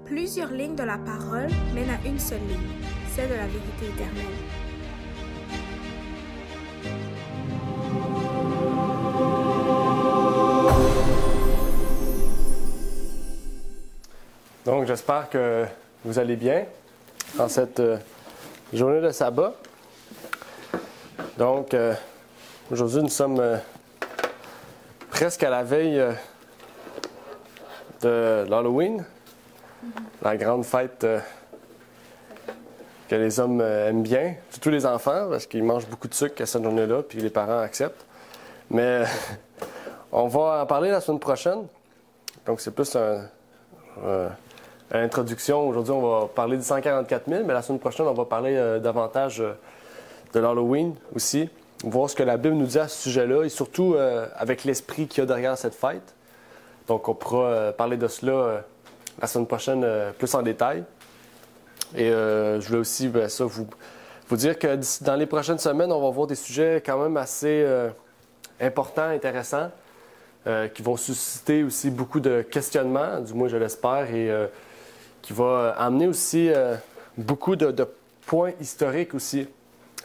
Plusieurs lignes de la parole mènent à une seule ligne, celle de la vérité éternelle. Donc, j'espère que vous allez bien en cette journée de sabbat. Donc, aujourd'hui, nous sommes presque à la veille de l'Halloween, la grande fête que les hommes aiment bien, surtout les enfants, parce qu'ils mangent beaucoup de sucre à cette journée-là, puis les parents acceptent. Mais on va en parler la semaine prochaine. Donc, c'est plus à l'introduction. Aujourd'hui, on va parler du 144 000, mais la semaine prochaine, on va parler davantage de l'Halloween aussi, voir ce que la Bible nous dit à ce sujet-là et surtout avec l'esprit qu'il y a derrière cette fête. Donc, on pourra parler de cela la semaine prochaine plus en détail. Et je voulais aussi vous dire que dans les prochaines semaines, on va voir des sujets quand même assez importants, intéressants, qui vont susciter aussi beaucoup de questionnements, du moins je l'espère, et qui va amener aussi beaucoup de points historiques aussi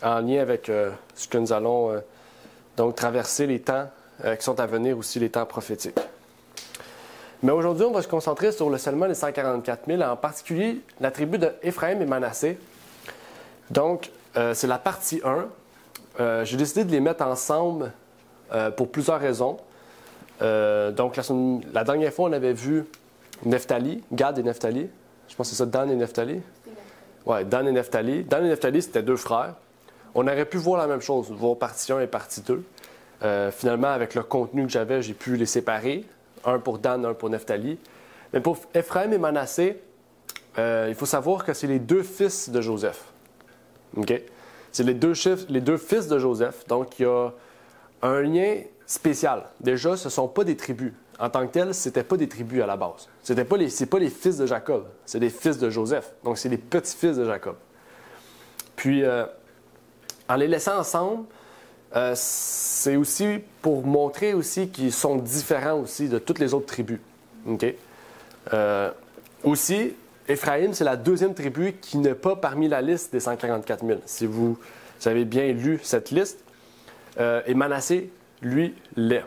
en lien avec ce que nous allons donc traverser les temps qui sont à venir, aussi les temps prophétiques. Mais aujourd'hui, on va se concentrer sur seulement les 144 000, en particulier la tribu d'Éphraïm et Manassé. Donc, c'est la partie 1. J'ai décidé de les mettre ensemble pour plusieurs raisons. Donc, la dernière fois, on avait vu Nephtali, Gad et Nephtali. Je pense que c'est ça, Dan et Nephtali. Oui, Dan et Nephtali. Dan et Nephtali, c'était deux frères. On aurait pu voir la même chose, voir partie 1 et partie 2. Finalement, avec le contenu que j'avais, j'ai pu les séparer. Un pour Dan, un pour Nephtali. Mais pour Éphraïm et Manassé, il faut savoir que c'est les deux fils de Joseph. OK? C'est les deux fils de Joseph. Donc, il y a un lien spécial. Déjà, ce ne sont pas des tribus. En tant que tels, ce n'étaient pas des tribus à la base. Ce n'est pas les fils de Jacob, c'est les fils de Joseph. Donc, c'est les petits-fils de Jacob. Puis, en les laissant ensemble, c'est aussi pour montrer aussi qu'ils sont différents aussi de toutes les autres tribus. Okay? Aussi, Éphraïm, c'est la deuxième tribu qui n'est pas parmi la liste des 144 000. Si vous avez bien lu cette liste, et Manassé, lui, l'est.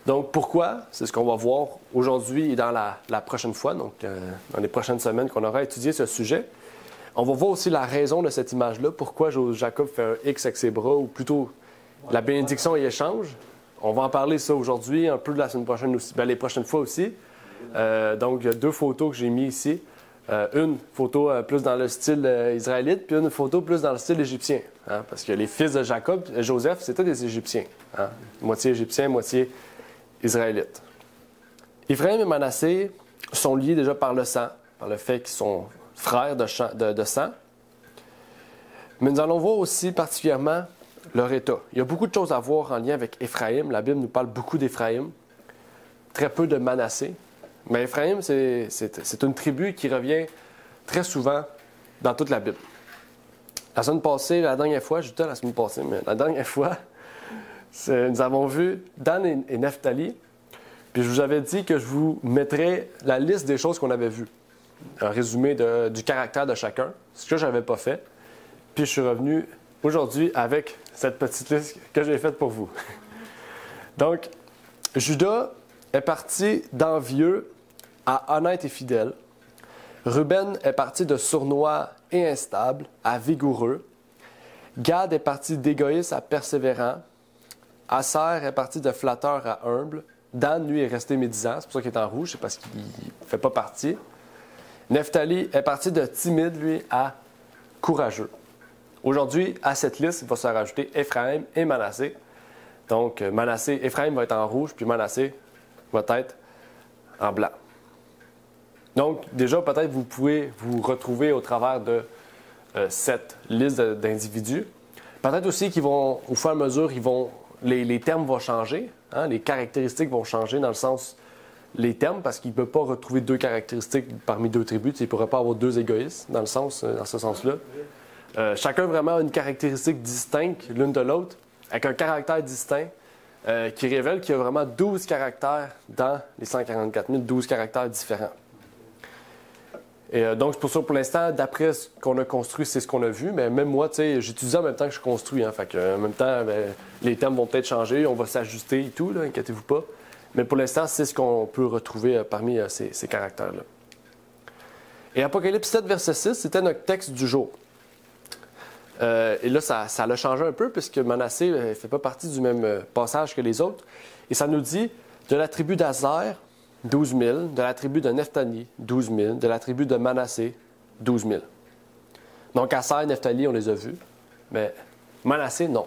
Donc, pourquoi? C'est ce qu'on va voir aujourd'hui et dans la prochaine fois, donc dans les prochaines semaines qu'on aura étudié ce sujet. On va voir aussi la raison de cette image-là, pourquoi Jacob fait un X avec ses bras, ou plutôt la bénédiction et échange. On va en parler ça aujourd'hui, un peu de la semaine prochaine aussi, les prochaines fois aussi. Donc, il y a deux photos que j'ai mis ici. Une photo plus dans le style israélite, puis une photo plus dans le style égyptien. Hein, parce que les fils de Jacob, Joseph, c'était des Égyptiens. Hein, moitié égyptien, moitié israélite. Éphraïm et Manassé sont liés déjà par le sang, par le fait qu'ils sont frères de sang. Mais nous allons voir aussi particulièrement leur état. Il y a beaucoup de choses à voir en lien avec Éphraïm. La Bible nous parle beaucoup d'Éphraïm, très peu de Manassé. Mais Éphraïm, c'est une tribu qui revient très souvent dans toute la Bible. La semaine passée, la dernière fois, nous avons vu Dan et Nephtali. Puis je vous avais dit que je vous mettrais la liste des choses qu'on avait vues. Un résumé du caractère de chacun, ce que je n'avais pas fait. Puis je suis revenu aujourd'hui avec cette petite liste que j'ai faite pour vous. Donc, Judas est parti d'envieux à honnête et fidèle. Ruben est parti de sournois et instable à vigoureux. Gad est parti d'égoïste à persévérant. Aser est parti de flatteur à humble. Dan, lui, est resté médisant. C'est pour ça qu'il est en rouge, c'est parce qu'il ne fait pas partie. Nephtali est parti de timide, lui, à courageux. Aujourd'hui, à cette liste, il va se rajouter Éphraïm et Manassé. Donc, Éphraïm va être en rouge, puis Manassé va être en blanc. Donc, déjà, peut-être vous pouvez vous retrouver au travers de cette liste d'individus. Peut-être aussi qu'ils vont, au fur et à mesure, les termes vont changer, hein, les caractéristiques vont changer dans le sens les termes, parce qu'il ne peut pas retrouver deux caractéristiques parmi deux tribus. Il ne pourrait pas avoir deux égoïstes dans ce sens-là. Chacun vraiment a une caractéristique distincte l'une de l'autre, avec un caractère distinct qui révèle qu'il y a vraiment 12 caractères dans les 144 000, 12 caractères différents. Et donc, c'est pour ça, pour l'instant, d'après ce qu'on a construit, c'est ce qu'on a vu. Mais même moi, tu sais, j'étudie en même temps que je construis. Hein, fait que, en même temps, ben, les termes vont peut-être changer, on va s'ajuster et tout, là, inquiétez-vous pas. Mais pour l'instant, c'est ce qu'on peut retrouver parmi ces caractères-là. Et Apocalypse 7, verset 6, c'était notre texte du jour. Et là, ça l'a changé un peu, puisque Manassé ne fait pas partie du même passage que les autres. Et ça nous dit, de la tribu d'Azer, 12 000, de la tribu de Nephtali, 12 000, de la tribu de Manassé, 12 000. Donc, Aser et Nephtali, on les a vus, mais Manassé, non.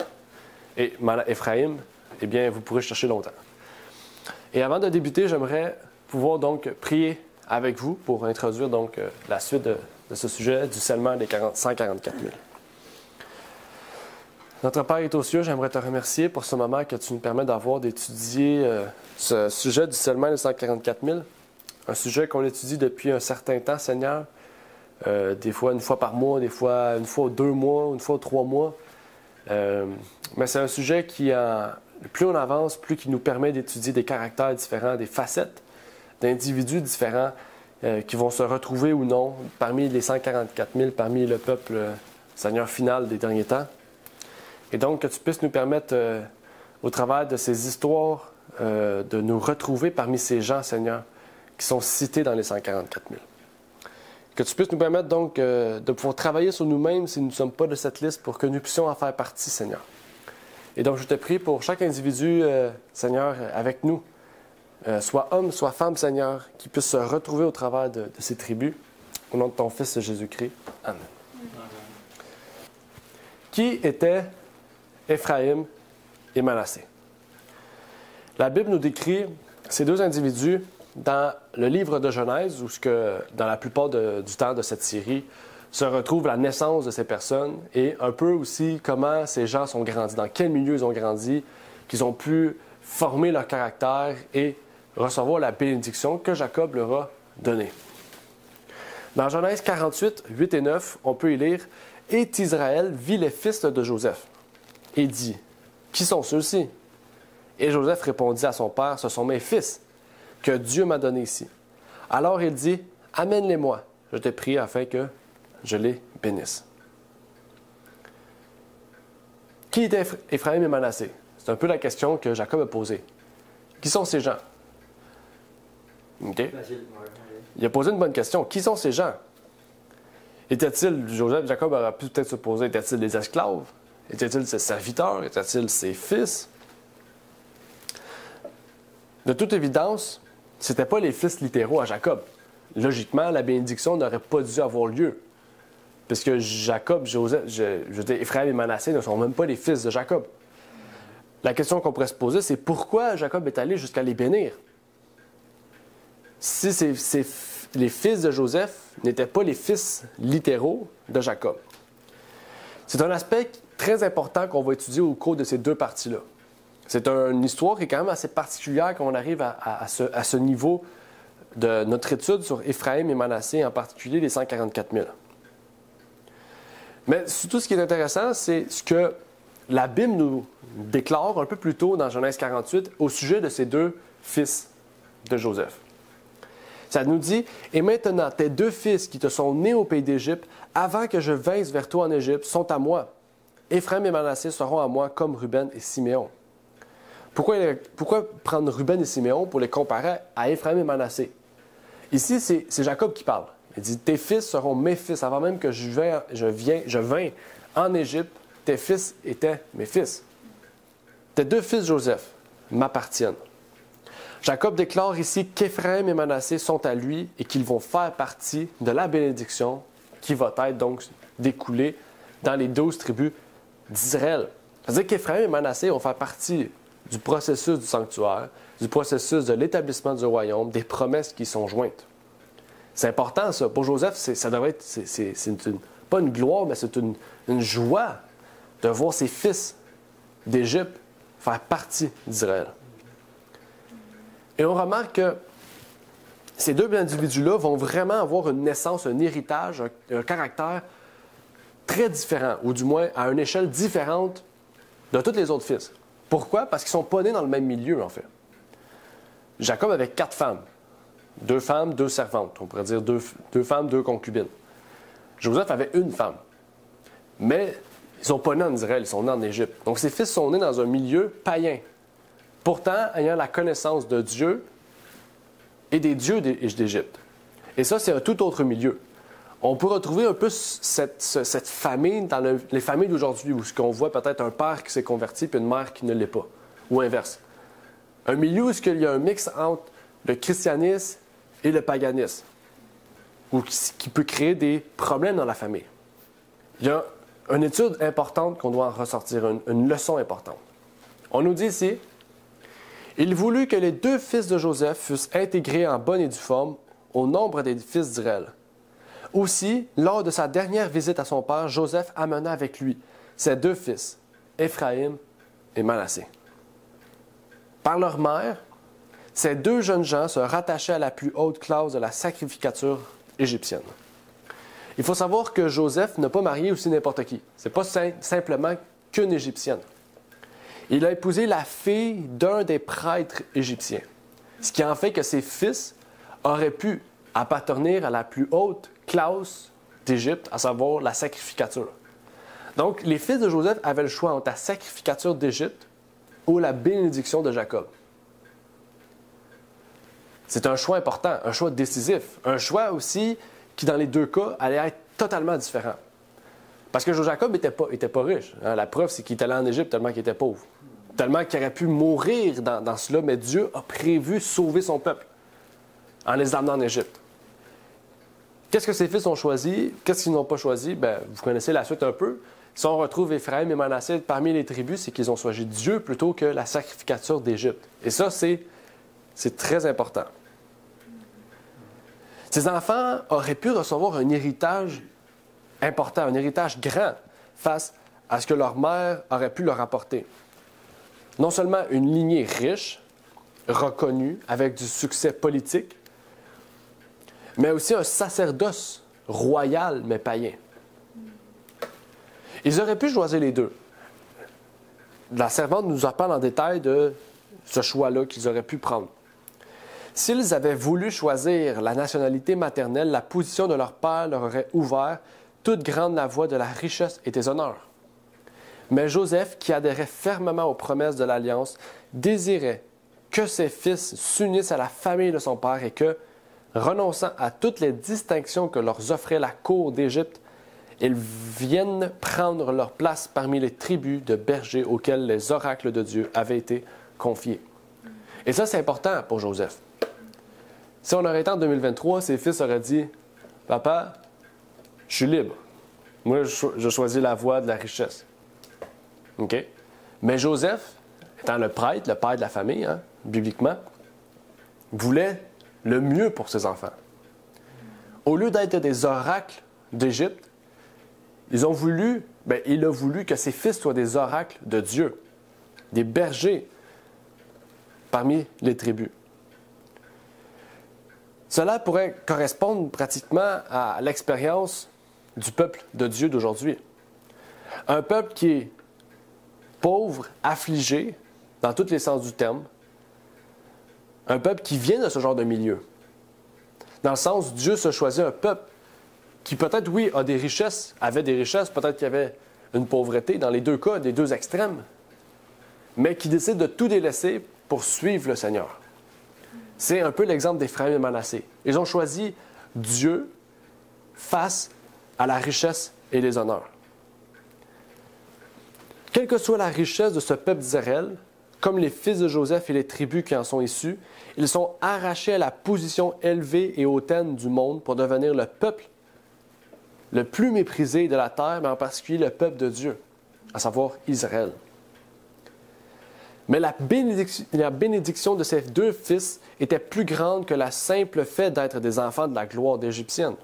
Et Éphraïm, eh bien, vous pourrez chercher longtemps. Et avant de débuter, j'aimerais pouvoir donc prier avec vous pour introduire donc la suite de ce sujet du scellement des 144 000. Notre Père est aux cieux, j'aimerais te remercier pour ce moment que tu nous permets d'avoir d'étudier ce sujet du scellement des 144 000. Un sujet qu'on étudie depuis un certain temps, Seigneur. Des fois, une fois par mois, des fois, une fois aux 2 mois, une fois aux 3 mois. Mais c'est un sujet qui, plus on avance, plus qui nous permet d'étudier des caractères différents, des facettes d'individus différents qui vont se retrouver ou non parmi les 144 000, parmi le peuple, Seigneur, final des derniers temps. Et donc, que tu puisses nous permettre, au travers de ces histoires, de nous retrouver parmi ces gens, Seigneur, qui sont cités dans les 144 000. Que tu puisses nous permettre donc de pouvoir travailler sur nous-mêmes si nous ne sommes pas de cette liste pour que nous puissions en faire partie, Seigneur. Et donc, je te prie pour chaque individu, Seigneur, avec nous, soit homme, soit femme, Seigneur, qui puisse se retrouver au travers de ces tribus. Au nom de ton Fils Jésus-Christ. Amen. Qui était Éphraïm et Manassé? La Bible nous décrit ces deux individus dans le livre de Genèse, où dans la plupart du temps de cette série se retrouve la naissance de ces personnes et un peu aussi comment ces gens sont grandis, dans quel milieu ils ont grandi, qu'ils ont pu former leur caractère et recevoir la bénédiction que Jacob leur a donnée. Dans Genèse 48, 8 et 9, on peut y lire « Et Israël vit les fils de Joseph et dit, qui sont ceux-ci? Et Joseph répondit à son père, ce sont mes fils que Dieu m'a donnés ici. Alors il dit, amène-les-moi, je te prie afin que je les bénisse. Qui étaient Éphraïm et Manassé? C'est un peu la question que Jacob a posée. Qui sont ces gens? Okay. Il a posé une bonne question. Qui sont ces gens? Jacob aurait pu peut-être se poser, étaient-ils des esclaves? Étaient-ils ses serviteurs? Étaient-ils ses fils? De toute évidence, ce n'étaient pas les fils littéraux à Jacob. Logiquement, la bénédiction n'aurait pas dû avoir lieu. Puisque Jacob, Éphraïm et Manassé ne sont même pas les fils de Jacob. La question qu'on pourrait se poser, c'est pourquoi Jacob est allé jusqu'à les bénir? Si les fils de Joseph n'étaient pas les fils littéraux de Jacob. C'est un aspect très important qu'on va étudier au cours de ces deux parties-là. C'est une histoire qui est quand même assez particulière quand on arrive à ce niveau de notre étude sur Éphraïm et Manassé, en particulier les 144 000. Mais surtout, ce qui est intéressant, c'est ce que la Bible nous déclare un peu plus tôt dans Genèse 48 au sujet de ces deux fils de Joseph. Ça nous dit, « Et maintenant, tes deux fils qui te sont nés au pays d'Égypte, avant que je vinsse vers toi en Égypte, sont à moi. Éphraïm et Manassé seront à moi comme Ruben et Siméon. » Pourquoi prendre Ruben et Siméon pour les comparer à Éphraïm et Manassé? Ici, c'est Jacob qui parle. Il dit, « Tes fils seront mes fils. Avant même que je vins en Égypte, tes fils étaient mes fils. Tes deux fils Joseph m'appartiennent. » Jacob déclare ici qu'Éphraïm et Manassé sont à lui et qu'ils vont faire partie de la bénédiction qui va être donc découlée dans les 12 tribus d'Israël. C'est-à-dire qu'Éphraïm et Manassé vont faire partie du processus du sanctuaire, du processus de l'établissement du royaume, des promesses qui sont jointes. C'est important, ça. Pour Joseph, ça devrait être, pas une gloire, mais c'est une joie de voir ses fils d'Égypte faire partie d'Israël. Et on remarque que ces deux individus-là vont vraiment avoir une naissance, un héritage, un caractère très différent, ou du moins à une échelle différente de tous les autres fils. Pourquoi? Parce qu'ils ne sont pas nés dans le même milieu, en fait. Jacob avait 4 femmes. 2 femmes, 2 servantes. On pourrait dire 2 femmes, 2 concubines. Joseph avait une femme. Mais ils ne sont pas nés en Israël, ils sont nés en Égypte. Donc ses fils sont nés dans un milieu païen. Pourtant, ayant la connaissance de Dieu et des dieux d'Égypte. Et ça, c'est un tout autre milieu. On peut retrouver un peu cette famille dans les familles d'aujourd'hui, où on voit peut-être un père qui s'est converti puis une mère qui ne l'est pas, ou inverse. Un milieu où il y a un mix entre le christianisme et le paganisme, ou qui peut créer des problèmes dans la famille. Il y a une étude importante qu'on doit en ressortir, une leçon importante. On nous dit ici, « Il voulut que les 2 fils de Joseph fussent intégrés en bonne et due forme au nombre des fils d'Israël. Aussi, lors de sa dernière visite à son père, Joseph amena avec lui ses 2 fils, Éphraïm et Manassé. Par leur mère, ces 2 jeunes gens se rattachaient à la plus haute classe de la sacrificature égyptienne. Il faut savoir que Joseph n'a pas marié aussi n'importe qui. Ce n'est pas simplement qu'une Égyptienne. Il a épousé la fille d'un des prêtres égyptiens, ce qui en fait que ses fils auraient pu appartenir à la plus haute classe d'Égypte, à savoir la sacrificature. Donc, les fils de Joseph avaient le choix entre la sacrificature d'Égypte ou la bénédiction de Jacob. C'est un choix important, un choix décisif, un choix aussi qui, dans les 2 cas, allait être totalement différent. Parce que Jacob n'était pas riche. Hein. La preuve, c'est qu'il est allé en Égypte tellement qu'il était pauvre. Tellement qu'il aurait pu mourir dans cela, mais Dieu a prévu sauver son peuple en les amenant en Égypte. Qu'est-ce que ses fils ont choisi? Qu'est-ce qu'ils n'ont pas choisi? Bien, vous connaissez la suite un peu. Si on retrouve Éphraïm et Manassé parmi les tribus, c'est qu'ils ont choisi Dieu plutôt que la sacrificature d'Égypte. Et ça, c'est très important. Ces enfants auraient pu recevoir un héritage important, un héritage grand face à ce que leur mère aurait pu leur apporter. Non seulement une lignée riche, reconnue, avec du succès politique, mais aussi un sacerdoce royal, mais païen. Ils auraient pu choisir les 2. La servante nous en parle en détail de ce choix-là qu'ils auraient pu prendre. S'ils avaient voulu choisir la nationalité maternelle, la position de leur père leur aurait ouvert toute grande la voie de la richesse et des honneurs. Mais Joseph, qui adhérait fermement aux promesses de l'Alliance, désirait que ses fils s'unissent à la famille de son père et que, renonçant à toutes les distinctions que leur offrait la cour d'Égypte, ils viennent prendre leur place parmi les tribus de bergers auxquels les oracles de Dieu avaient été confiés. Et ça, c'est important pour Joseph. Si on aurait été en 2023, ses fils auraient dit « Papa, je suis libre. Moi, je choisis la voie de la richesse. » OK? Mais Joseph, étant le prêtre, le père de la famille, hein, bibliquement, voulait le mieux pour ses enfants. Au lieu d'être des oracles d'Égypte, il a voulu que ses fils soient des oracles de Dieu, des bergers parmi les tribus. Cela pourrait correspondre pratiquement à l'expérience du peuple de Dieu d'aujourd'hui. Un peuple qui est pauvre, affligé, dans tous les sens du terme. Un peuple qui vient de ce genre de milieu. Dans le sens, Dieu se choisit un peuple qui peut-être, oui, avait des richesses, peut-être qu'il y avait une pauvreté, dans les 2 cas, des 2 extrêmes, mais qui décide de tout délaisser pour suivre le Seigneur. C'est un peu l'exemple d'Éphraïm et Manassé. Ils ont choisi Dieu face à la richesse et les honneurs. Quelle que soit la richesse de ce peuple d'Israël, comme les fils de Joseph et les tribus qui en sont issus, ils sont arrachés à la position élevée et hautaine du monde pour devenir le peuple le plus méprisé de la terre, mais en particulier le peuple de Dieu, à savoir Israël. Mais la bénédiction de ces 2 fils était plus grande que la simple fait d'être des enfants de la gloire égyptienne.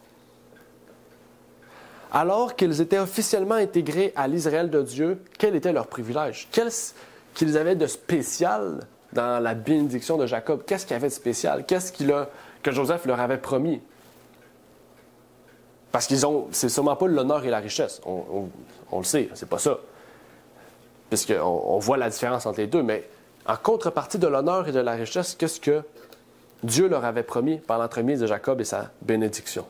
Alors qu'ils étaient officiellement intégrés à l'Israël de Dieu, quel était leur privilège? Qu'est-ce qu'ils avaient de spécial dans la bénédiction de Jacob? Qu'est-ce qu'il y avait de spécial? Qu'est-ce que Joseph leur avait promis? Parce c'est sûrement pas l'honneur et la richesse. On le sait, c'est pas ça. Puisqu'on voit la différence entre les 2. Mais en contrepartie de l'honneur et de la richesse, qu'est-ce que Dieu leur avait promis par l'entremise de Jacob et sa bénédiction.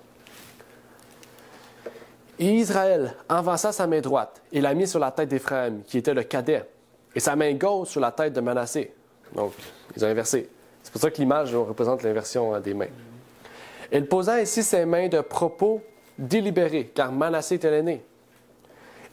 Et Israël avança sa main droite et la mit sur la tête d'Éphraïm, qui était le cadet, et sa main gauche sur la tête de Manassé. Donc, ils ont inversé. C'est pour ça que l'image représente l'inversion des mains. Il posa ainsi ses mains de propos délibérés, car Manassé était l'aîné.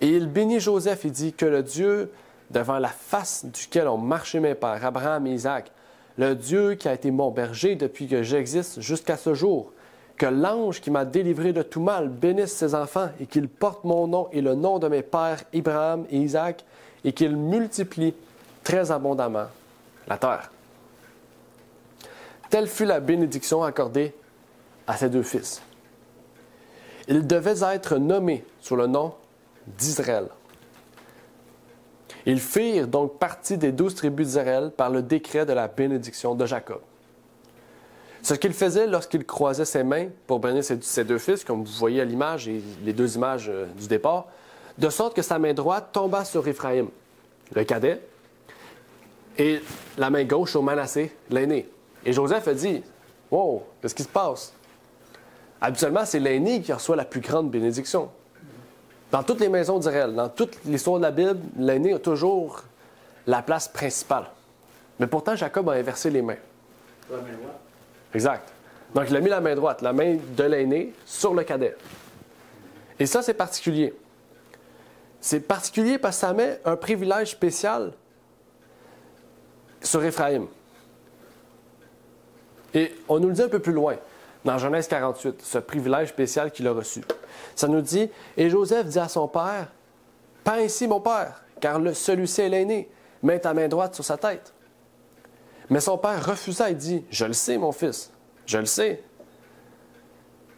Et il bénit Joseph et dit que le Dieu devant la face duquel ont marché mes pères, Abraham et Isaac, le Dieu qui a été mon berger depuis que j'existe jusqu'à ce jour, que l'ange qui m'a délivré de tout mal bénisse ses enfants et qu'il porte mon nom et le nom de mes pères Abraham et Isaac et qu'il multiplie très abondamment la terre. Telle fut la bénédiction accordée à ses 2 fils. Ils devaient être nommés sous le nom d'Israël. Ils firent donc partie des 12 tribus d'Israël par le décret de la bénédiction de Jacob. Ce qu'il faisait lorsqu'il croisait ses mains pour bénir ses 2 fils, comme vous voyez à l'image et les 2 images du départ, de sorte que sa main droite tomba sur Éphraïm, le cadet, et la main gauche sur Manassé, l'aîné. Et Joseph a dit, « Wow, qu'est-ce qui se passe? » Habituellement, c'est l'aîné qui reçoit la plus grande bénédiction. Dans toutes les maisons d'Israël, dans toute l'histoire de la Bible, l'aîné a toujours la place principale. Mais pourtant, Jacob a inversé les mains. La main droite. Exact. Donc, il a mis la main droite, la main de l'aîné, sur le cadet. Et ça, c'est particulier. C'est particulier parce que ça met un privilège spécial sur Éphraïm. Et on nous le dit un peu plus loin, dans Genèse 48, ce privilège spécial qu'il a reçu. Ça nous dit, « Et Joseph dit à son père, « Pas ainsi, mon père, car celui-ci est l'aîné, mets ta main droite sur sa tête. » Mais son père refusa et dit, « Je le sais, mon fils, je le sais.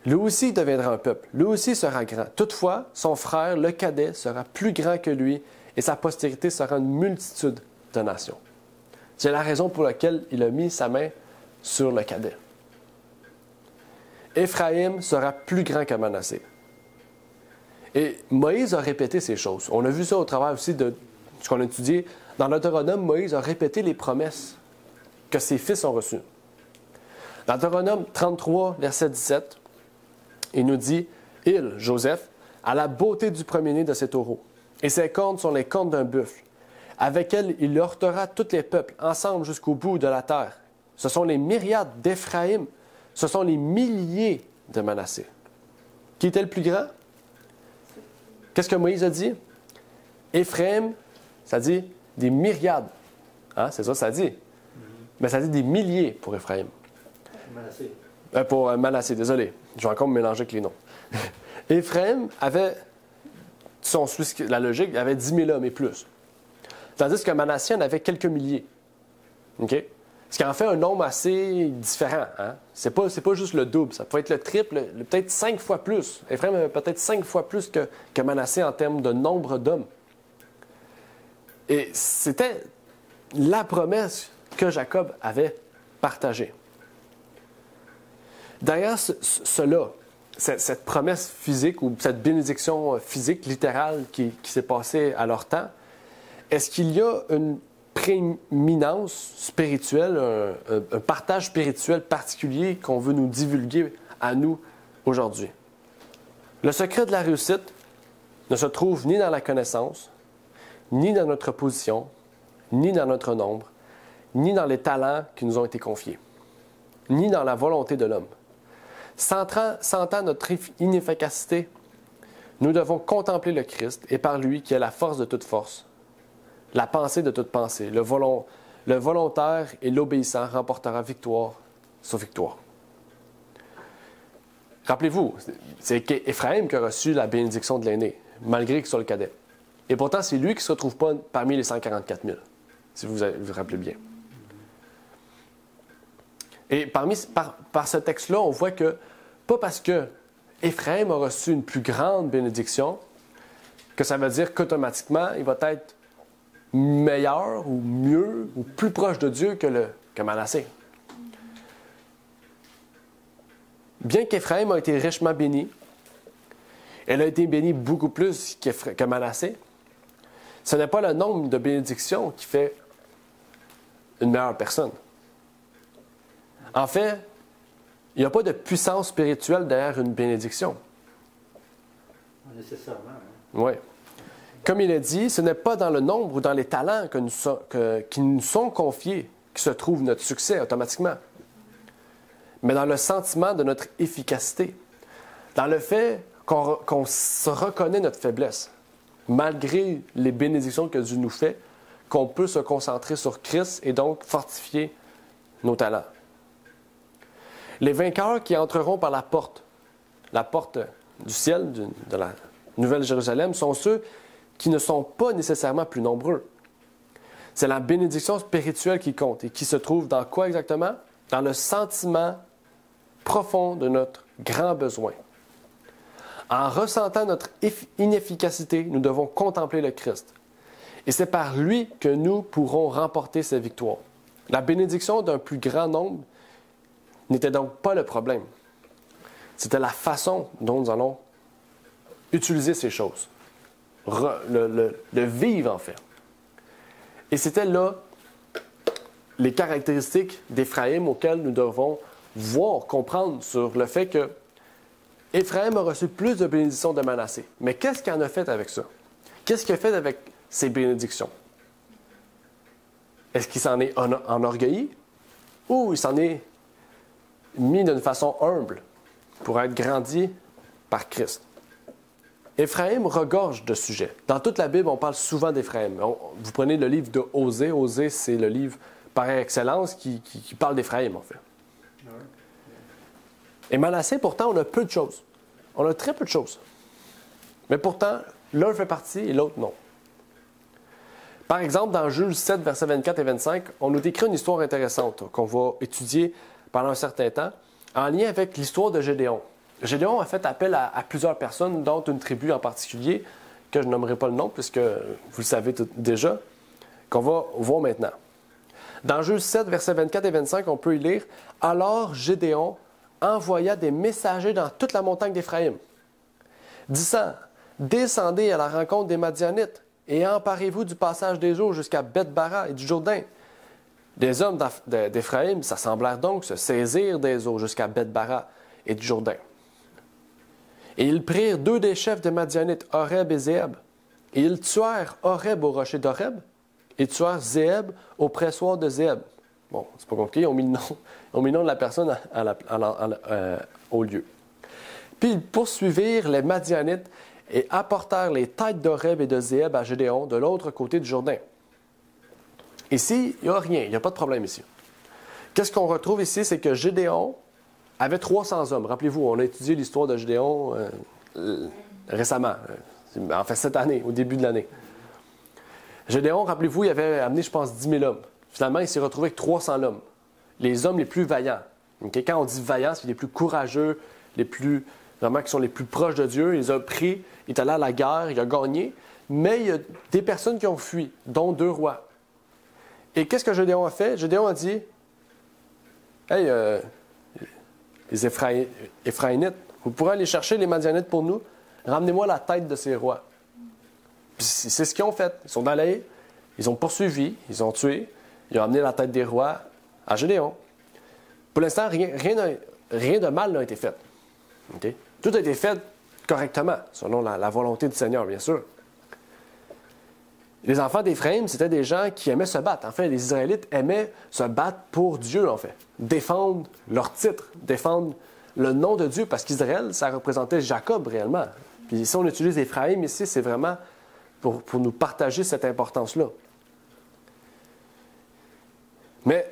Lui aussi deviendra un peuple, lui aussi sera grand. Toutefois, son frère, le cadet, sera plus grand que lui, et sa postérité sera une multitude de nations. » C'est la raison pour laquelle il a mis sa main sur le cadet. Éphraïm sera plus grand que Manassé. Et Moïse a répété ces choses. On a vu ça au travers aussi de ce qu'on a étudié. Dans Deutéronome, Moïse a répété les promesses que ses fils ont reçues. Dans Deutéronome 33, verset 17, il nous dit, « Il, Joseph, a la beauté du premier-né de ses taureaux, et ses cornes sont les cornes d'un buffle, avec elles il heurtera tous les peuples, ensemble jusqu'au bout de la terre. Ce sont les myriades d'Éphraïm, ce sont les milliers de Manassé. » Qui était le plus grand? Qu'est-ce que Moïse a dit? Éphraïm, ça dit des myriades. Hein? C'est ça que ça dit. Mais ça dit des milliers pour Éphraïm. Manassé. Pour Manassé, désolé. Je vais encore me mélanger avec les noms. Éphraïm avait, si on suit la logique, il avait 10 000 hommes et plus. Tandis que Manassé en avait quelques milliers. OK? Ce qui en fait un nombre assez différent. Hein? C'est pas juste le double. Ça peut être le triple, peut-être 5 fois plus. Éphraïm avait peut-être 5 fois plus que Manassé en termes de nombre d'hommes. Et c'était la promesse que Jacob avait partagée. Derrière cela, cette promesse physique ou cette bénédiction physique, littérale qui s'est passée à leur temps, est-ce qu'il y a une prééminence spirituelle, un partage spirituel particulier qu'on veut nous divulguer à nous aujourd'hui? Le secret de la réussite ne se trouve ni dans la connaissance, ni dans notre position, ni dans notre nombre, ni dans les talents qui nous ont été confiés, ni dans la volonté de l'homme. Sentant notre inefficacité, nous devons contempler le Christ et par lui qui est la force de toute force, la pensée de toute pensée. Le volontaire et l'obéissant remportera victoire sur victoire. Rappelez-vous, c'est Éphraïm qui a reçu la bénédiction de l'aîné, malgré qu'il soit le cadet. Et pourtant, c'est lui qui ne se retrouve pas parmi les 144 000, si vous vous rappelez bien. Et par ce texte-là, on voit que, pas parce que Éphraïm a reçu une plus grande bénédiction, que ça veut dire qu'automatiquement, il va être meilleur ou mieux ou plus proche de Dieu que Manassé. Bien qu'Éphraïm a été richement béni, elle a été bénie beaucoup plus que Manassé. Ce n'est pas le nombre de bénédictions qui fait une meilleure personne. En fait, il n'y a pas de puissance spirituelle derrière une bénédiction. Nécessairement. Hein. Oui. Comme il est dit, ce n'est pas dans le nombre ou dans les talents qui nous sont confiés que se trouve notre succès automatiquement, mais dans le sentiment de notre efficacité, dans le fait qu'on se reconnaît notre faiblesse, malgré les bénédictions que Dieu nous fait, qu'on peut se concentrer sur Christ et donc fortifier nos talents. Les vainqueurs qui entreront par la porte du ciel, de la Nouvelle Jérusalem, sont ceux qui ne sont pas nécessairement plus nombreux. C'est la bénédiction spirituelle qui compte et qui se trouve dans quoi exactement? Dans le sentiment profond de notre grand besoin. En ressentant notre inefficacité, nous devons contempler le Christ. Et c'est par lui que nous pourrons remporter ces victoires. La bénédiction d'un plus grand nombre n'était donc pas le problème. C'était la façon dont nous allons utiliser ces choses. Le vivre, en fait. Et c'était là les caractéristiques d'Éphraïm auxquelles nous devons voir, comprendre sur le fait que Éphraïm a reçu plus de bénédictions de Manassé. Mais qu'est-ce qu'il en a fait avec ça? Qu'est-ce qu'il a fait avec ces bénédictions? Est-ce qu'il s'en est enorgueilli ou il s'en est mis d'une façon humble pour être grandi par Christ? Éphraïm regorge de sujets. Dans toute la Bible, on parle souvent d'Éphraïm. Vous prenez le livre de Osée. Osée, c'est le livre par excellence qui parle d'Éphraïm, en fait. Et Manassé, pourtant, on a peu de choses. On a très peu de choses. Mais pourtant, l'un fait partie et l'autre non. Par exemple, dans Juge 7, versets 24 et 25, on nous décrit une histoire intéressante qu'on va étudier pendant un certain temps, en lien avec l'histoire de Gédéon. Gédéon a fait appel à plusieurs personnes, dont une tribu en particulier, que je nommerai pas le nom, puisque vous le savez déjà, qu'on va voir maintenant. Dans Juge 7, versets 24 et 25, on peut y lire « Alors Gédéon envoya des messagers dans toute la montagne d'Éphraïm, disant « Descendez à la rencontre des Madianites et emparez-vous du passage des eaux jusqu'à Beth-Bara et du Jourdain. » Des hommes d'Éphraïm s'assemblèrent donc se saisir des eaux jusqu'à Beth-Bara et du Jourdain. Et ils prirent 2 des chefs des Madianites, Oreb et Zéeb, et ils tuèrent Oreb au rocher d'Oreb, et tuèrent Zéeb au pressoir de Zéeb. Bon, c'est pas compliqué, ils ont mis le nom de la personne au lieu. Puis ils poursuivirent les Madianites et apportèrent les têtes d'Oreb et de Zéeb à Gédéon de l'autre côté du Jourdain. Ici, il n'y a rien, il n'y a pas de problème ici. Qu'est-ce qu'on retrouve ici? C'est que Gédéon avait 300 hommes. Rappelez-vous, on a étudié l'histoire de Gédéon récemment, en fait cette année, au début de l'année. Gédéon, rappelez-vous, il avait amené, je pense, 10 000 hommes. Finalement, il s'est retrouvé avec 300 hommes. Les hommes les plus vaillants. Okay? Quand on dit vaillants, c'est les plus courageux, vraiment qui sont les plus proches de Dieu. Il les a pris, il est allé à la guerre, il a gagné. Mais il y a des personnes qui ont fui, dont 2 rois. Et qu'est-ce que Gédéon a fait? Gédéon a dit, « Hey, les Éphraïnites, vous pourrez aller chercher les Madianites pour nous. Ramenez-moi la tête de ces rois. » Puis c'est ce qu'ils ont fait. Ils sont allés, ils ont poursuivi, ils ont tué, ils ont amené la tête des rois à Gédéon. Pour l'instant, rien de mal n'a été fait. Okay? Tout a été fait correctement, selon la volonté du Seigneur, bien sûr. Les enfants d'Éphraïm, c'était des gens qui aimaient se battre. En fait, les Israélites aimaient se battre pour Dieu, en fait. Défendre leur titre, défendre le nom de Dieu, parce qu'Israël, ça représentait Jacob réellement. Puis si on utilise Éphraïm ici, c'est vraiment pour nous partager cette importance-là. Mais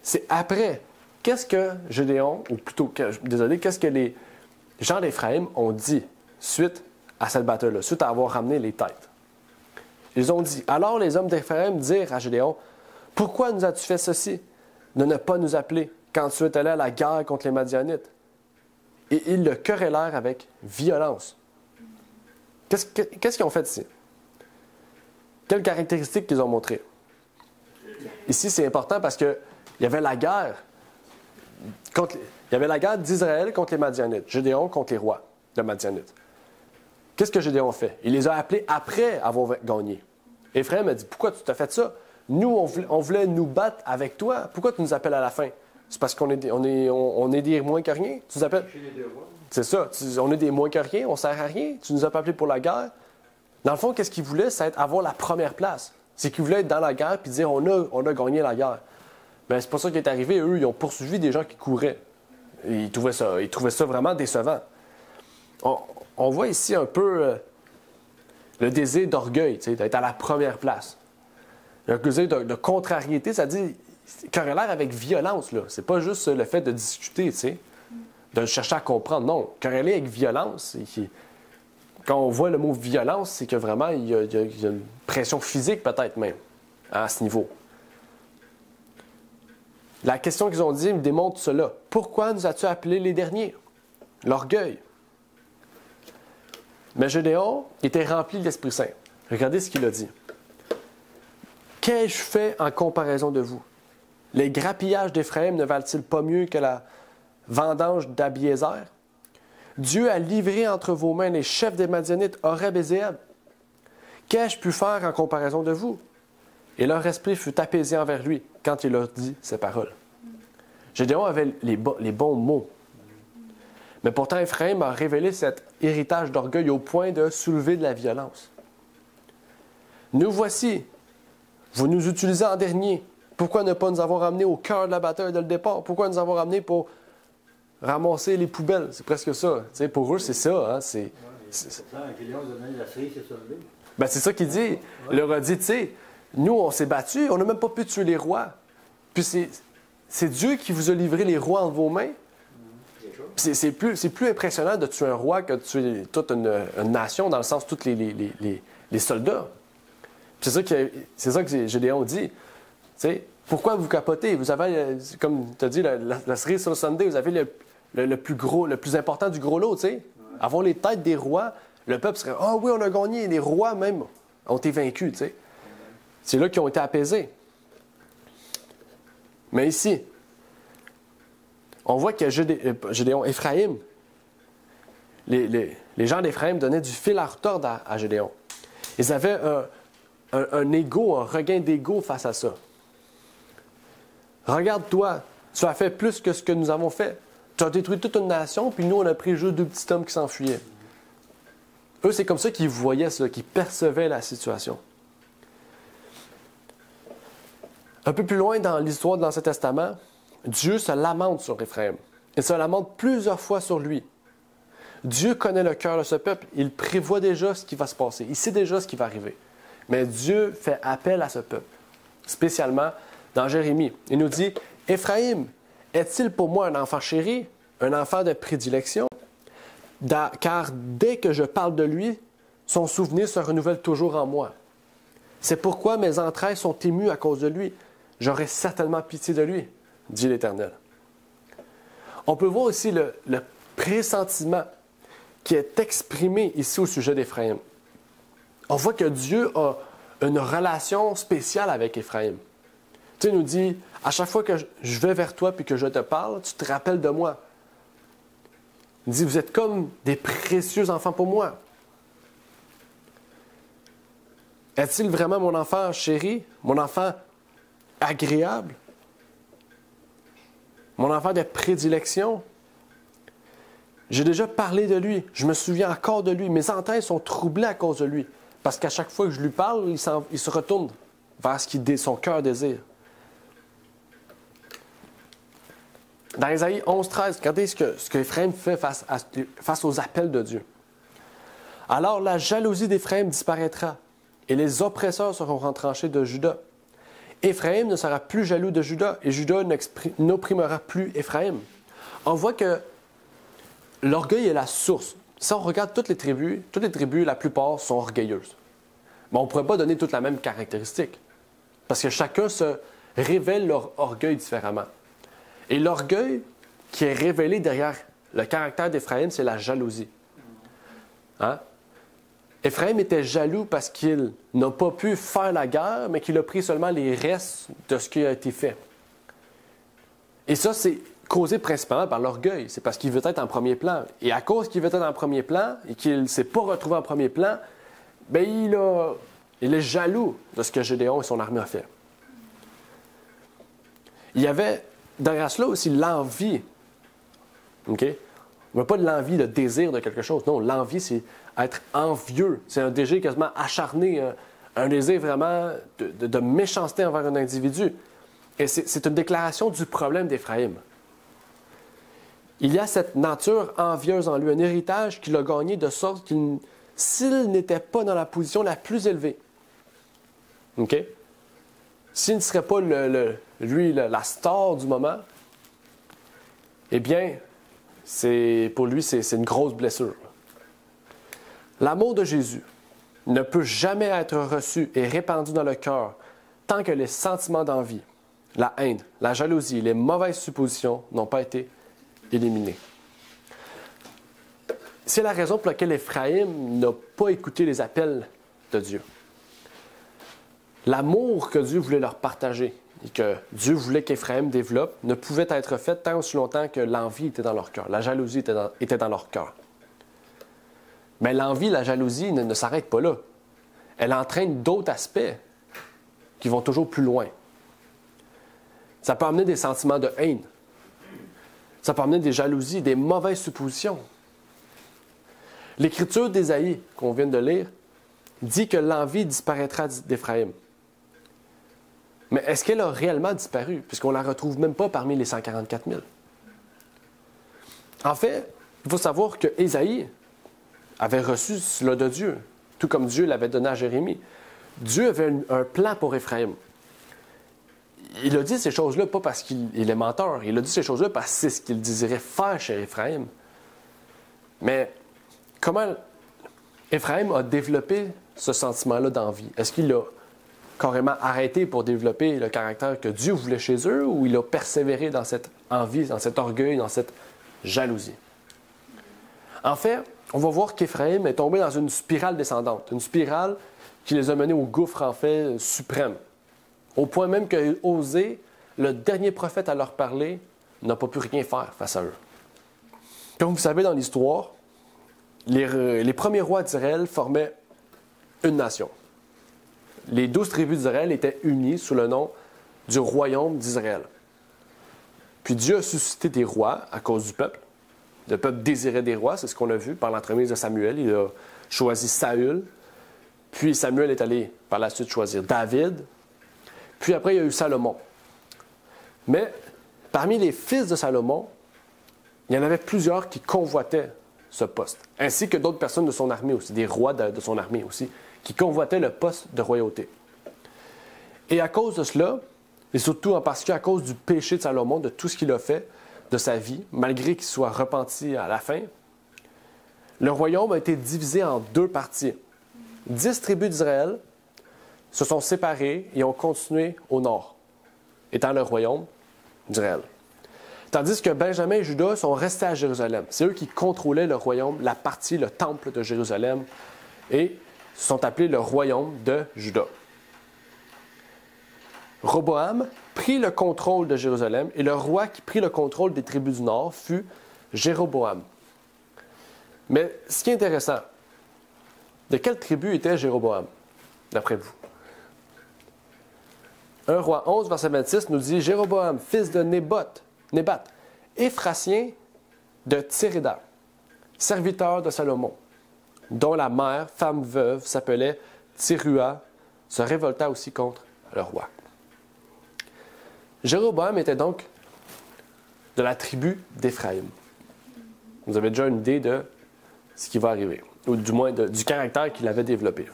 c'est après. Qu'est-ce que Gédéon, ou plutôt, qu'est-ce que les gens d'Éphraïm ont dit suite à cette bataille-là, suite à avoir ramené les têtes? Ils ont dit, alors les hommes d'Éphraïm dirent à Gédéon, « Pourquoi nous as-tu fait ceci, de ne pas nous appeler quand tu es allé à la guerre contre les Madianites? » Et ils le querellèrent avec violence. Qu'est-ce qu'ils ont fait ici? Quelles caractéristiques qu'ils ont montrées? Ici, c'est important parce qu'il y avait la guerre. Il y avait la guerre d'Israël contre les Madianites, Gédéon contre les rois de Madianites. Qu'est-ce que Gédéon fait? Il les a appelés après avoir gagné. Éphraïm a dit, pourquoi tu t'as fait ça? Nous, on voulait nous battre avec toi. Pourquoi tu nous appelles à la fin? C'est parce on est des moins que rien? Tu nous appelles? Chez les deux rois. C'est ça. On est des moins que rien, on sert à rien. Tu nous as pas appelés pour la guerre. Dans le fond, qu'est-ce qu'il voulait? C'est avoir la première place. C'est qu'il voulait être dans la guerre puis dire on a gagné la guerre. Bien, c'est pas ça qui est arrivé. Eux, ils ont poursuivi des gens qui couraient. Et ils trouvaient ça vraiment décevant. On voit ici un peu le désir d'orgueil, d'être à la première place. Le désir de contrariété, ça dit querellaire avec violence. Là. C'est pas juste le fait de discuter, de chercher à comprendre. Non, quereller avec violence, quand on voit le mot violence, c'est que vraiment, il y a une pression physique peut-être même à ce niveau. La question qu'ils ont dit me démontre cela. Pourquoi nous as-tu appelés les derniers? L'orgueil. Mais Gédéon était rempli de l'Esprit Saint. Regardez ce qu'il a dit. Qu'ai-je fait en comparaison de vous? Les grappillages d'Éphraïm ne valent-ils pas mieux que la vendange d'Abiézer? Dieu a livré entre vos mains les chefs des Madianites, Oreb et Zéeb. Qu'ai-je pu faire en comparaison de vous? Et leur esprit fut apaisé envers lui quand il leur dit ces paroles. Gédéon avait les bons mots. Mais pourtant, Éphraïm a révélé cet héritage d'orgueil au point de soulever de la violence. Nous voici. Vous nous utilisez en dernier. Pourquoi ne pas nous avoir amenés au cœur de la bataille dès le départ? Pourquoi nous avoir amenés pour ramasser les poubelles? C'est presque ça. T'sais, pour eux, c'est ça. Hein? C'est ça qu'il dit. Il leur a dit, tu sais, nous, on s'est battus, on n'a même pas pu tuer les rois. Puis c'est Dieu qui vous a livré les rois entre vos mains. C'est plus impressionnant de tuer un roi que de tuer toute une nation, dans le sens tous les soldats. C'est ça que Gédéon dit. T'sais, pourquoi vous capotez? Vous avez, comme tu as dit, la série sur Sunday, vous avez le plus important du gros lot. T'sais. Avoir les têtes des rois, le peuple serait « Ah oui, on a gagné! » Les rois même ont été vaincus. T'sais. C'est là qu'ils ont été apaisés. Mais ici, on voit que Gédéon, Éphraïm, les gens d'Éphraïm donnaient du fil à retordre à Gédéon. Ils avaient un ego, un regain d'ego face à ça. Regarde-toi, tu as fait plus que ce que nous avons fait. Tu as détruit toute une nation, puis nous, on a pris juste deux petits hommes qui s'enfuyaient. Eux, c'est comme ça qu'ils voyaient ça, qu'ils percevaient la situation. Un peu plus loin dans l'histoire de l'Ancien Testament, Dieu se lamente sur Éphraïm. Il se lamente plusieurs fois sur lui. Dieu connaît le cœur de ce peuple. Il prévoit déjà ce qui va se passer. Il sait déjà ce qui va arriver. Mais Dieu fait appel à ce peuple, spécialement dans Jérémie. Il nous dit, « Éphraïm, est-il pour moi un enfant chéri, un enfant de prédilection? Car dès que je parle de lui, son souvenir se renouvelle toujours en moi. C'est pourquoi mes entrailles sont émues à cause de lui. J'aurai certainement pitié de lui, dit l'Éternel. » On peut voir aussi le pressentiment qui est exprimé ici au sujet d'Éphraïm. On voit que Dieu a une relation spéciale avec Éphraïm. Tu sais, il nous dit, à chaque fois que je vais vers toi et que je te parle, tu te rappelles de moi. Il dit, vous êtes comme des précieux enfants pour moi. Est-il vraiment mon enfant chéri, mon enfant agréable, mon enfant de prédilection? J'ai déjà parlé de lui, je me souviens encore de lui. Mes entrailles sont troublées à cause de lui, parce qu'à chaque fois que je lui parle, il se retourne vers ce que son cœur désire. Dans Ésaïe 11:13, regardez ce que Éphraïm fait face aux appels de Dieu. « Alors la jalousie d'Éphraïm disparaîtra, et les oppresseurs seront retranchés de Juda. Éphraïm ne sera plus jaloux de Juda, et Juda n'opprimera plus Éphraïm. » On voit que l'orgueil est la source. Si on regarde toutes les tribus, la plupart sont orgueilleuses. Mais on ne pourrait pas donner toute la même caractéristique, parce que chacun se révèle leur orgueil différemment. Et l'orgueil qui est révélé derrière le caractère d'Éphraïm, c'est la jalousie. Hein? Éphraïm était jaloux parce qu'il n'a pas pu faire la guerre, mais qu'il a pris seulement les restes de ce qui a été fait. Et ça, c'est causé principalement par l'orgueil. C'est parce qu'il veut être en premier plan. Et à cause qu'il veut être en premier plan et qu'il ne s'est pas retrouvé en premier plan, bien, il est jaloux de ce que Gédéon et son armée ont fait. Il y avait derrière cela aussi l'envie. OK? On n'a pas de l'envie, le désir de quelque chose. Non, l'envie, c'est être envieux. C'est un désir quasiment acharné, un désir vraiment de méchanceté envers un individu. Et c'est une déclaration du problème d'Éphraïm. Il y a cette nature envieuse en lui, un héritage qu'il a gagné de sorte qu'il, s'il n'était pas dans la position la plus élevée, OK? S'il ne serait pas la star du moment, eh bien, pour lui, c'est une grosse blessure. L'amour de Jésus ne peut jamais être reçu et répandu dans le cœur tant que les sentiments d'envie, la haine, la jalousie, les mauvaises suppositions n'ont pas été éliminés. C'est la raison pour laquelle Éphraïm n'a pas écouté les appels de Dieu. L'amour que Dieu voulait leur partager et que Dieu voulait qu'Éphraïm développe ne pouvait être fait tant aussi longtemps que l'envie était dans leur cœur, la jalousie était dans leur cœur. Mais l'envie, la jalousie ne s'arrête pas là. Elle entraîne d'autres aspects qui vont toujours plus loin. Ça peut amener des sentiments de haine. Ça peut amener des jalousies, des mauvaises suppositions. L'Écriture d'Ésaïe, qu'on vient de lire, dit que l'envie disparaîtra d'Éphraïm. Mais est-ce qu'elle a réellement disparu, puisqu'on ne la retrouve même pas parmi les 144 000? En fait, il faut savoir que Ésaïe avait reçu cela de Dieu, tout comme Dieu l'avait donné à Jérémie. Dieu avait un plan pour Éphraïm. Il a dit ces choses-là pas parce qu'il est menteur, il a dit ces choses-là parce que c'est ce qu'il désirait faire chez Éphraïm. Mais comment Éphraïm a développé ce sentiment-là d'envie? Est-ce qu'il a carrément arrêté pour développer le caractère que Dieu voulait chez eux, ou il a persévéré dans cette envie, dans cet orgueil, dans cette jalousie? En fait, on va voir qu'Éphraïm est tombé dans une spirale descendante, une spirale qui les a menés au gouffre, en fait, suprême. Au point même que Osée, le dernier prophète à leur parler, n'a pas pu rien faire face à eux. Comme vous savez, dans l'histoire, les premiers rois d'Israël formaient une nation. Les 12 tribus d'Israël étaient unies sous le nom du royaume d'Israël. Puis Dieu a suscité des rois à cause du peuple. Le peuple désirait des rois, c'est ce qu'on a vu par l'entremise de Samuel. Il a choisi Saül. Puis Samuel est allé par la suite choisir David. Puis après, il y a eu Salomon. Mais parmi les fils de Salomon, il y en avait plusieurs qui convoitaient ce poste, ainsi que d'autres personnes de son armée aussi, des rois de son armée aussi, qui convoitaient le poste de royauté. Et à cause de cela, et surtout en particulier à cause du péché de Salomon, de tout ce qu'il a fait de sa vie, malgré qu'il soit repenti à la fin, le royaume a été divisé en deux parties. 10 tribus d'Israël se sont séparées et ont continué au nord, étant le royaume d'Israël. Tandis que Benjamin et Juda sont restés à Jérusalem. C'est eux qui contrôlaient le royaume, la partie, le temple de Jérusalem, et se sont appelés le royaume de Juda. Roboam prit le contrôle de Jérusalem, et le roi qui prit le contrôle des tribus du nord fut Jéroboam. Mais ce qui est intéressant, de quelle tribu était Jéroboam, d'après vous? 1 Roi 11, verset 26 nous dit « Jéroboam, fils de Nébat, Éphratien de Tséréda, serviteur de Salomon, dont la mère, femme veuve, s'appelait Tsirua, se révolta aussi contre le roi. » Jéroboam était donc de la tribu d'Éphraïm. Vous avez déjà une idée de ce qui va arriver, ou du moins du caractère qu'il avait développé.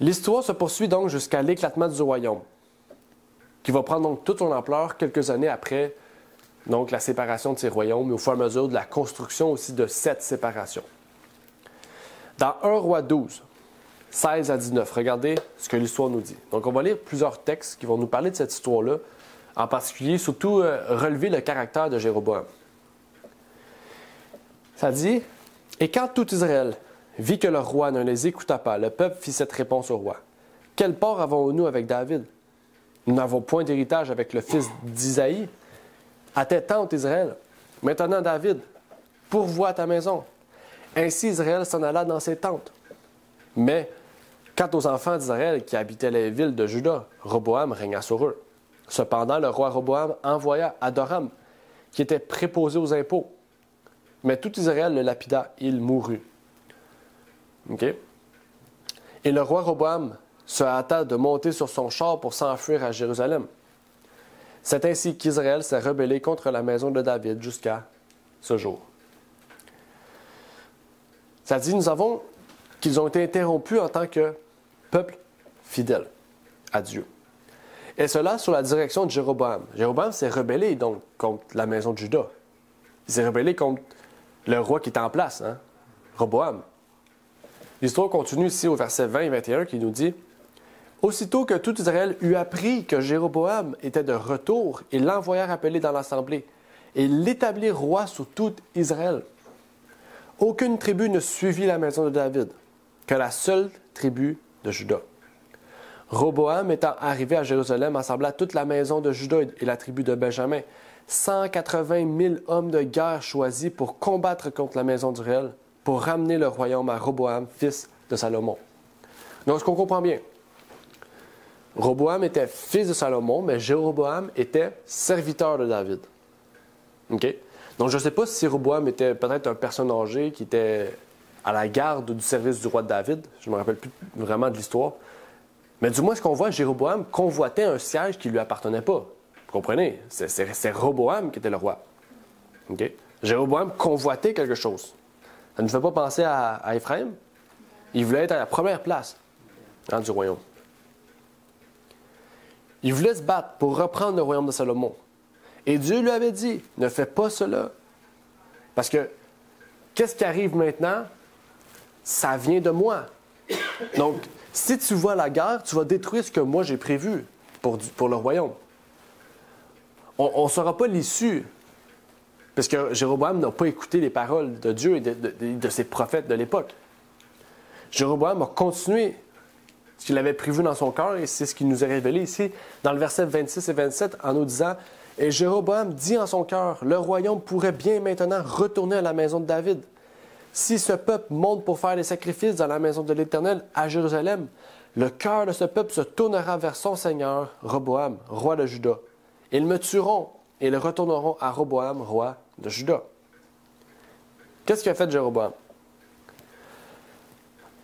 L'histoire se poursuit donc jusqu'à l'éclatement du royaume, qui va prendre donc toute son ampleur quelques années après donc, la séparation de ces royaumes, et au fur et à mesure de la construction aussi de cette séparation. Dans 1 Roi 12, 16 à 19, regardez ce que l'histoire nous dit. Donc, on va lire plusieurs textes qui vont nous parler de cette histoire-là, en particulier, surtout, relever le caractère de Jéroboam. Ça dit « Et quand tout Israël vit que le roi ne les écouta pas, le peuple fit cette réponse au roi. Quel part avons-nous avec David? Nous n'avons point d'héritage avec le fils d'Isaïe. À tes tentes, Israël. Maintenant, David, pourvois ta maison. Ainsi, Israël s'en alla dans ses tentes. Mais quant aux enfants d'Israël qui habitaient les villes de Juda, Roboam régna sur eux. Cependant, le roi Roboam envoya Adoram, qui était préposé aux impôts. Mais tout Israël le lapida, il mourut. OK? Et le roi Roboam se hâta de monter sur son char pour s'enfuir à Jérusalem. C'est ainsi qu'Israël s'est rebellé contre la maison de David jusqu'à ce jour. Ça dit, nous avons qu'ils ont été interrompus en tant que peuple fidèle à Dieu. Et cela sous la direction de Jéroboam. Jéroboam s'est rebellé donc contre la maison de Juda. Il s'est rebellé contre le roi qui était en place, hein? Roboam. L'histoire continue ici au verset 20 et 21 qui nous dit « Aussitôt que tout Israël eut appris que Jéroboam était de retour, ils l'envoyèrent appeler dans l'assemblée et l'établirent roi sur tout Israël. Aucune tribu ne suivit la maison de David, que la seule tribu de Juda. Roboam étant arrivé à Jérusalem, assembla toute la maison de Juda et la tribu de Benjamin, 180 000 hommes de guerre choisis pour combattre contre la maison d'Israël, pour ramener le royaume à Roboam, fils de Salomon. » Donc, ce qu'on comprend bien, Roboam était fils de Salomon, mais Jéroboam était serviteur de David. OK? Donc, je ne sais pas si Roboam était peut-être une personne âgée qui était à la garde du service du roi de David. Je ne me rappelle plus vraiment de l'histoire. Mais du moins, ce qu'on voit, Jéroboam convoitait un siège qui ne lui appartenait pas. Vous comprenez? C'est Roboam qui était le roi. OK? Jéroboam convoitait quelque chose. Ça ne nous fait pas penser à Éphraïm? Il voulait être à la première place du royaume. Il voulait se battre pour reprendre le royaume de Salomon. Et Dieu lui avait dit, ne fais pas cela. Parce que, qu'est-ce qui arrive maintenant? Ça vient de moi. Donc, si tu vois la guerre, tu vas détruire ce que moi j'ai prévu pour le royaume. On ne saura pas l'issue. Parce que Jéroboam n'a pas écouté les paroles de Dieu et de ses prophètes de l'époque. Jéroboam a continué ce qu'il avait prévu dans son cœur, et c'est ce qui nous est révélé ici, dans le verset 26 et 27, en nous disant « Et Jéroboam dit en son cœur, le royaume pourrait bien maintenant retourner à la maison de David. Si ce peuple monte pour faire des sacrifices dans la maison de l'Éternel à Jérusalem, le cœur de ce peuple se tournera vers son seigneur, Roboam, roi de Juda. Ils me tueront et ils retourneront à Roboam, roi de Juda. » Qu'est-ce qu'a fait Jéroboam?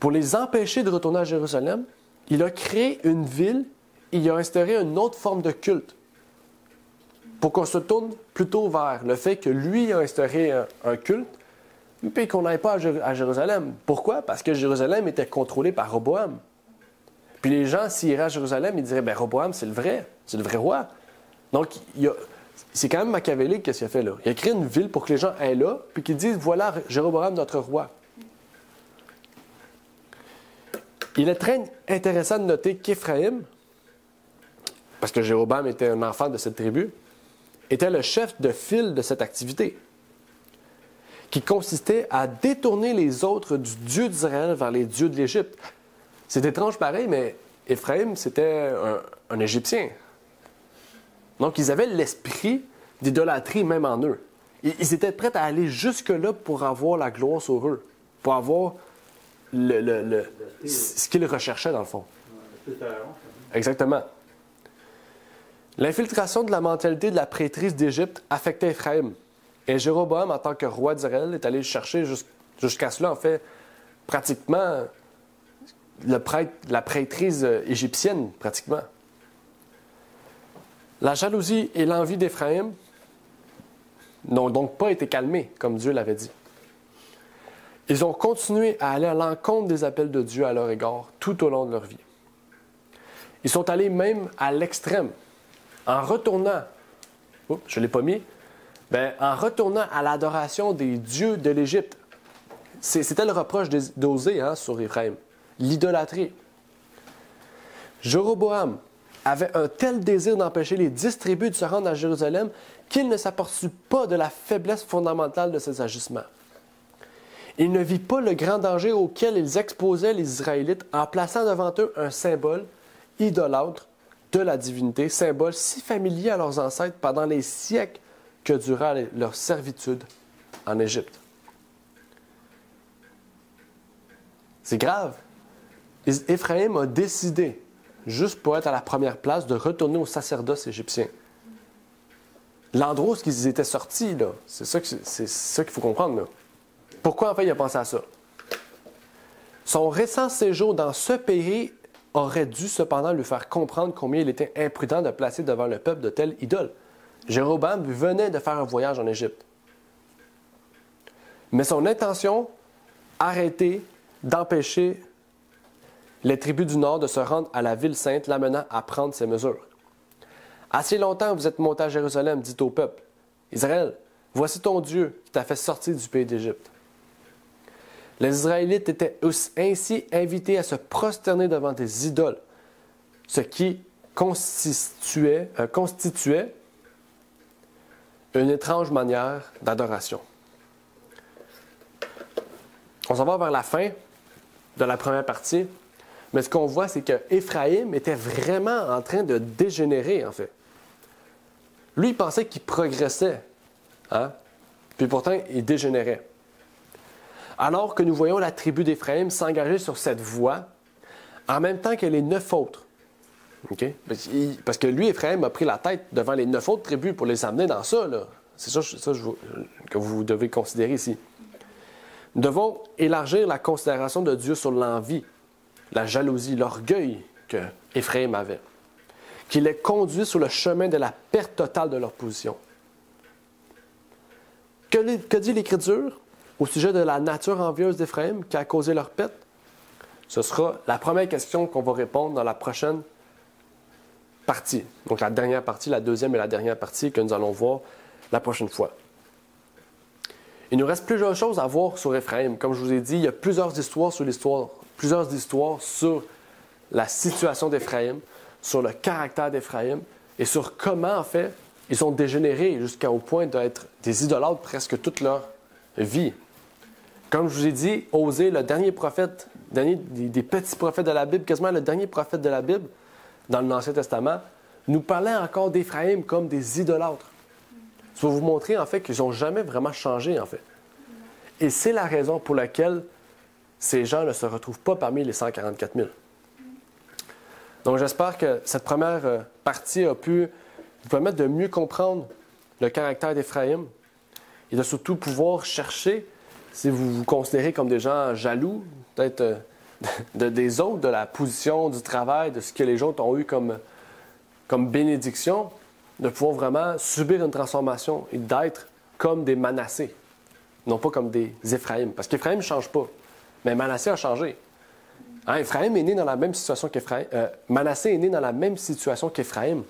Pour les empêcher de retourner à Jérusalem, il a créé une ville et il a instauré une autre forme de culte pour qu'on se tourne plutôt vers le fait que lui a instauré un culte, puis qu'on n'aille pas à Jérusalem. Pourquoi? Parce que Jérusalem était contrôlé par Roboam. Puis les gens, s'ils iraient à Jérusalem, ils diraient, bien, Roboam, c'est le vrai roi. Donc, c'est quand même machiavélique qu'est-ce qu'il a fait là. Il a créé une ville pour que les gens aillent là, puis qu'ils disent, voilà Jéroboam, notre roi. Il est très intéressant de noter qu'Éphraïm, parce que Jéroboam était un enfant de cette tribu, était le chef de file de cette activité, qui consistait à détourner les autres du Dieu d'Israël vers les dieux de l'Égypte. C'est étrange pareil, mais Éphraïm, c'était un Égyptien. Donc, ils avaient l'esprit d'idolâtrie même en eux. Ils étaient prêts à aller jusque-là pour avoir la gloire sur eux, pour avoir ce qu'ils recherchaient dans le fond. Exactement. L'infiltration de la mentalité de la prêtrise d'Égypte affectait Éphraïm. Et Jéroboam, en tant que roi d'Israël, est allé chercher jusqu'à cela, en fait, pratiquement la prêtrise égyptienne, pratiquement. La jalousie et l'envie d'Éphraïm n'ont donc pas été calmées, comme Dieu l'avait dit. Ils ont continué à aller à l'encontre des appels de Dieu à leur égard tout au long de leur vie. Ils sont allés même à l'extrême, en retournant, je ne l'ai pas mis, en retournant à l'adoration des dieux de l'Égypte. C'était le reproche d'Osée sur Éphraïm, l'idolâtrie. Jéroboam avait un tel désir d'empêcher les 10 tribus de se rendre à Jérusalem qu'il ne s'aperçut pas de la faiblesse fondamentale de ses agissements. Il ne vit pas le grand danger auquel ils exposaient les Israélites en plaçant devant eux un symbole idolâtre de la divinité, symbole si familier à leurs ancêtres pendant les siècles que dura leur servitude en Égypte. C'est grave. Éphraïm a décidé, juste pour être à la première place, de retourner au sacerdoce égyptien. L'endroit où ils étaient sortis, là, c'est ça qu'il faut comprendre. Là. Pourquoi, en fait, il a pensé à ça? Son récent séjour dans ce pays aurait dû cependant lui faire comprendre combien il était imprudent de placer devant le peuple de telles idoles. Jéroboam venait de faire un voyage en Égypte. Mais son intention, arrêter d'empêcher les tribus du Nord de se rendre à la ville sainte, l'amenant à prendre ces mesures. Assez longtemps vous êtes monté à Jérusalem, dit au peuple, Israël, voici ton Dieu qui t'a fait sortir du pays d'Égypte. Les Israélites étaient ainsi invités à se prosterner devant des idoles, ce qui constituait une étrange manière d'adoration. On s'en va vers la fin de la première partie, mais ce qu'on voit, c'est qu'Éphraïm était vraiment en train de dégénérer, en fait. Lui, il pensait qu'il progressait, hein? Puis pourtant, il dégénérait. Alors que nous voyons la tribu d'Éphraïm s'engager sur cette voie, en même temps que les 9 autres. Okay? Parce que lui, Éphraïm, a pris la tête devant les 9 autres tribus pour les amener dans ça. Là. C'est ça que vous devez considérer ici. Nous devons élargir la considération de Dieu sur l'envie, la jalousie, l'orgueil que Éphraïm avait, qui les conduit sur le chemin de la perte totale de leur position. Que dit l'Écriture au sujet de la nature envieuse d'Éphraïm qui a causé leur perte? Ce sera la première question qu'on va répondre dans la prochaine partie. Donc la dernière partie, la deuxième et la dernière partie que nous allons voir la prochaine fois. Il nous reste plusieurs choses à voir sur Éphraïm. Comme je vous ai dit, il y a plusieurs histoires sur la situation d'Éphraïm, sur le caractère d'Éphraïm et sur comment, en fait, ils ont dégénéré jusqu'au point d'être des idolâtres presque toute leur vie. Comme je vous ai dit, Osée, le dernier prophète, des petits prophètes de la Bible, quasiment le dernier prophète de la Bible, dans l'Ancien Testament, nous parlait encore d'Éphraïm comme des idolâtres. Ça va vous montrer, en fait, qu'ils n'ont jamais vraiment changé, en fait. Et c'est la raison pour laquelle ces gens ne se retrouvent pas parmi les 144 000. Donc, j'espère que cette première partie a pu vous permettre de mieux comprendre le caractère d'Éphraïm et de surtout pouvoir chercher, si vous vous considérez comme des gens jaloux, peut-être des autres, de la position, du travail, de ce que les autres ont eu comme bénédiction, de pouvoir vraiment subir une transformation et d'être comme des Manassés, non pas comme des Éphraïm. Parce qu'Éphraïm ne change pas, mais Manassé a changé. Hein, Éphraïm est né dans la même situation qu'Éphraïm. Manassé est né dans la même situation qu'Éphraïm.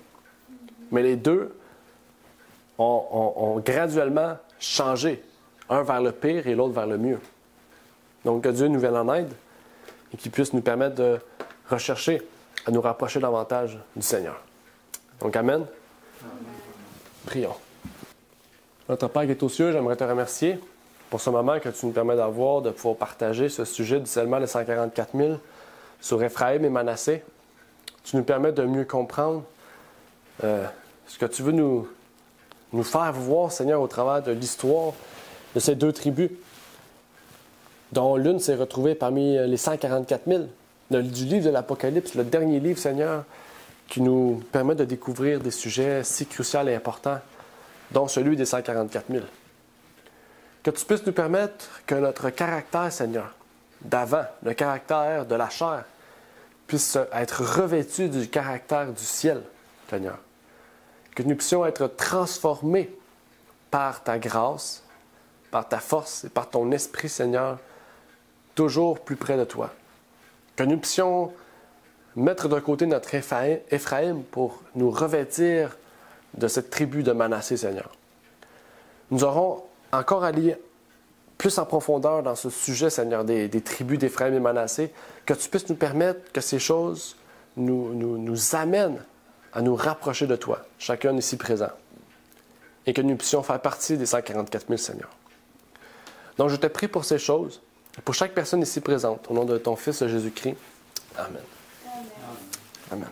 Mais les deux ont graduellement changé, un vers le pire et l'autre vers le mieux. Donc que Dieu nous vienne en aide et qu'il puisse nous permettre de rechercher à nous rapprocher davantage du Seigneur. Donc amen. Prions. Notre Père qui est aux cieux, j'aimerais te remercier pour ce moment que tu nous permets d'avoir, de pouvoir partager ce sujet du scellement des 144 000 sur Éphraïm et Manassé. Tu nous permets de mieux comprendre ce que tu veux nous faire voir, Seigneur, au travers de l'histoire de ces deux tribus, dont l'une s'est retrouvée parmi les 144 000 du livre de l'Apocalypse, le dernier livre, Seigneur, qui nous permet de découvrir des sujets si cruciaux et importants, dont celui des 144 000. Que tu puisses nous permettre que notre caractère, Seigneur, d'avant, le caractère de la chair, puisse être revêtu du caractère du ciel, Seigneur. Que nous puissions être transformés par ta grâce, par ta force et par ton esprit, Seigneur, toujours plus près de toi. Que nous puissions mettre de côté notre Éphraïm pour nous revêtir de cette tribu de Manassé, Seigneur. Nous aurons encore à lire plus en profondeur dans ce sujet, Seigneur, des tribus d'Éphraïm et Manassé, que tu puisses nous permettre que ces choses nous amènent à nous rapprocher de toi, chacun ici présent, et que nous puissions faire partie des 144 000, Seigneur. Donc, je te prie pour ces choses, pour chaque personne ici présente, au nom de ton Fils Jésus-Christ. Amen. Amen.